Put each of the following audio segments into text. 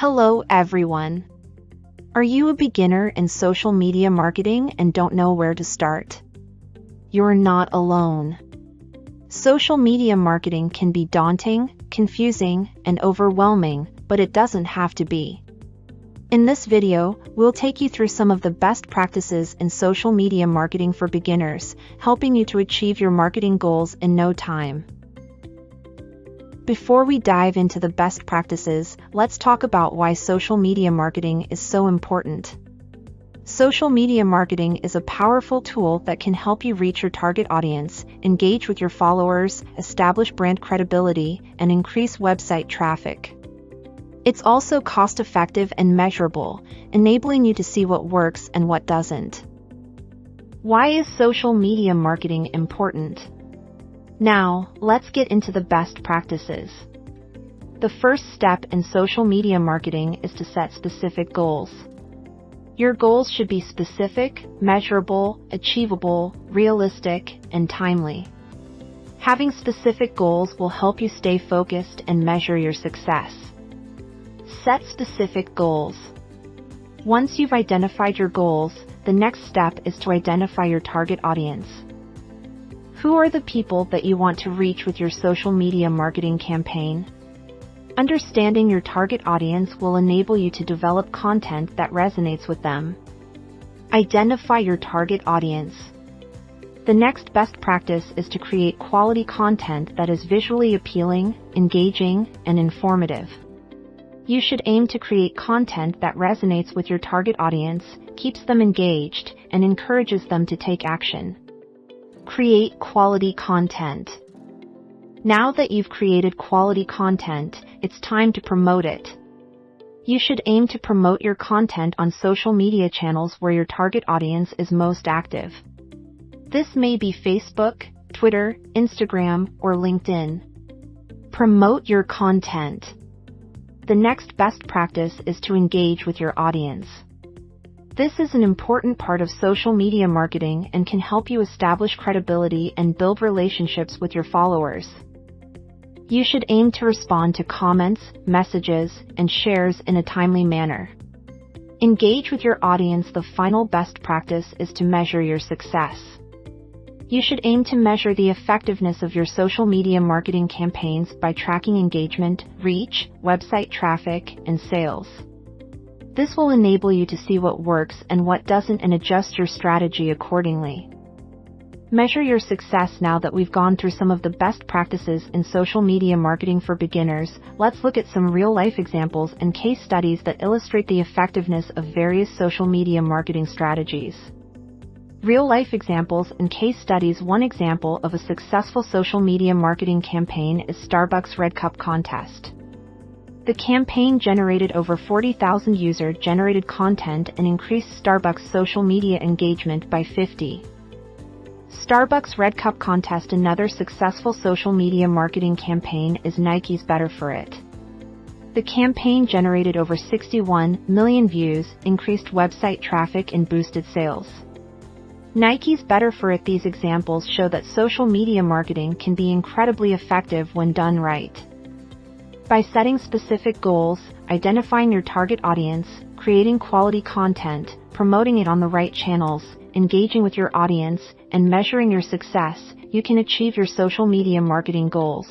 Hello everyone. Are you a beginner in social media marketing and don't know where to start? You're not alone. Social media marketing can be daunting, confusing, and overwhelming, but it doesn't have to be. In this video, we'll take you through some of the best practices in social media marketing for beginners, helping you to achieve your marketing goals in no time. Before we dive into the best practices, let's talk about why social media marketing is so important. Social media marketing is a powerful tool that can help you reach your target audience, engage with your followers, establish brand credibility, and increase website traffic. It's also cost-effective and measurable, enabling you to see what works and what doesn't. Why is social media marketing important? Now, let's get into the best practices. The first step in social media marketing is to set specific goals. Your goals should be specific, measurable, achievable, realistic, and timely. Having specific goals will help you stay focused and measure your success. Set specific goals. Once you've identified your goals, the next step is to identify your target audience. Who are the people that you want to reach with your social media marketing campaign? Understanding your target audience will enable you to develop content that resonates with them. Identify your target audience. The next best practice is to create quality content that is visually appealing, engaging, and informative. You should aim to create content that resonates with your target audience, keeps them engaged, and encourages them to take action. Create quality content. Now that you've created quality content, it's time to promote it. You should aim to promote your content on social media channels where your target audience is most active. This may be Facebook, Twitter, Instagram, or LinkedIn. Promote your content. The next best practice is to engage with your audience. This is an important part of social media marketing and can help you establish credibility and build relationships with your followers. You should aim to respond to comments, messages, and shares in a timely manner. Engage with your audience. The final best practice is to measure your success. You should aim to measure the effectiveness of your social media marketing campaigns by tracking engagement, reach, website traffic, and sales. This will enable you to see what works and what doesn't and adjust your strategy accordingly. Measure your success. Now that we've gone through some of the best practices in social media marketing for beginners, let's look at some real-life examples and case studies that illustrate the effectiveness of various social media marketing strategies. Real-life examples and case studies. One example of a successful social media marketing campaign is Starbucks Red Cup Contest. The campaign generated over 40,000 user-generated content and increased Starbucks' social media engagement by 50. Starbucks Red Cup Contest. Another successful social media marketing campaign is Nike's Better For It. The campaign generated over 61 million views, increased website traffic, and boosted sales. Nike's Better For It. These examples show that social media marketing can be incredibly effective when done right. By setting specific goals, identifying your target audience, creating quality content, promoting it on the right channels, engaging with your audience, and measuring your success, you can achieve your social media marketing goals.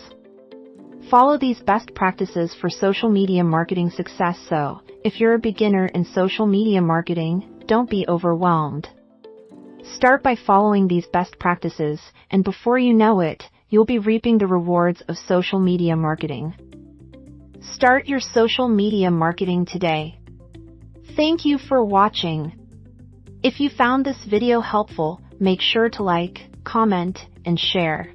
Follow these best practices for social media marketing success. So, if you're a beginner in social media marketing, don't be overwhelmed. Start by following these best practices, and before you know it, you'll be reaping the rewards of social media marketing. Start your social media marketing today. Thank you for watching. If you found this video helpful, make sure to like, comment, and share.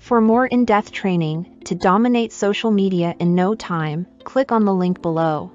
For more in-depth training to dominate social media in no time, click on the link below.